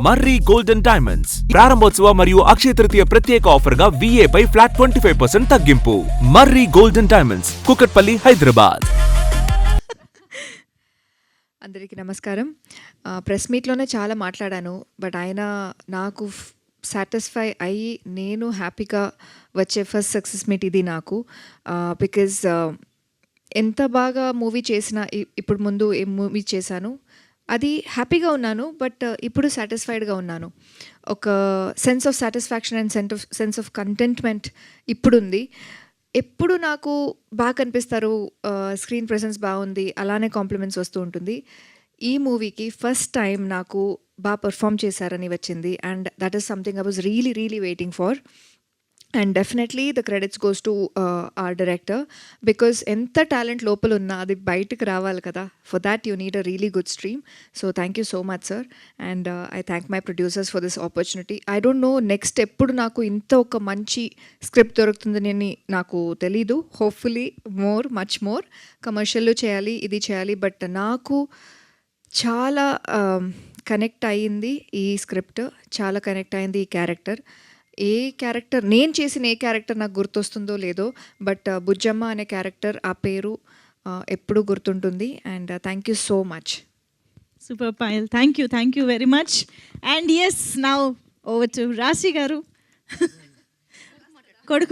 మర్రి golden diamonds ప్రారంభోత్సవ మరియు అక్షయ తృతీయ ప్రత్యేక ఆఫర్ గా VA పై ఫ్లాట్ 25% తగ్గింపు. మర్రి గోల్డెన్ డైమండ్స్, కుకట్పల్లి, హైదరాబాద్. అందరికీ నమస్కారం. ప్రెస్ మీట్లోనే చాలా మాట్లాడాను, బట్ ఆయన నాకు సాటిస్ఫై అయ్యి నేను హ్యాపీగా వచ్చే ఫస్ట్ సక్సెస్ మీట్ ఇది నాకు. బికాజ్ ఎంత బాగా మూవీ చేసినా, ఇప్పుడు ముందు ఏ మూవీ చేశాను అది హ్యాపీగా ఉన్నాను, బట్ ఇప్పుడు సాటిస్ఫైడ్గా ఉన్నాను. ఒక sense of satisfaction and sense of contentment ఇప్పుడుంది. ఎప్పుడు నాకు బాగా కనిపిస్తారు, స్క్రీన్ ప్రెసెన్స్ బాగుంది, అలానే కాంప్లిమెంట్స్ వస్తూ ఉంటుంది. ఈ మూవీకి ఫస్ట్ టైం నాకు బాగా పర్ఫామ్ చేశారని వచ్చింది, and that is something I was really waiting for. And definitely the credits goes to our director, because ఎంత టాలెంట్ లోపల ఉన్నా అది బయటకు రావాలి కదా. For that you need a really good stream. So thank you so much sir, and I thank my producers for this opportunity. I don't know next ఎప్పుడు నాకు ఇంత ఒక మంచి స్క్రిప్ట్ దొరుకుతుందని నాకు తెలీదు. హోప్ఫుల్లీ మచ్ మోర్ కమర్షియల్లో చేయాలి, ఇది చేయాలి, బట్ నాకు చాలా కనెక్ట్ అయ్యింది ఈ స్క్రిప్ట్, చాలా కనెక్ట్ అయింది ఈ క్యారెక్టర్. నేను చేసిన ఏ క్యారెక్టర్ నాకు గుర్తొస్తుందో లేదో, బట్ బుజ్జమ్మ అనే క్యారెక్టర్, ఆ పేరు ఎప్పుడూ గుర్తుంటుంది. And thank you so much. Super Payal. Thank you very much. And yes, now over to Rashi garu. కొడుకు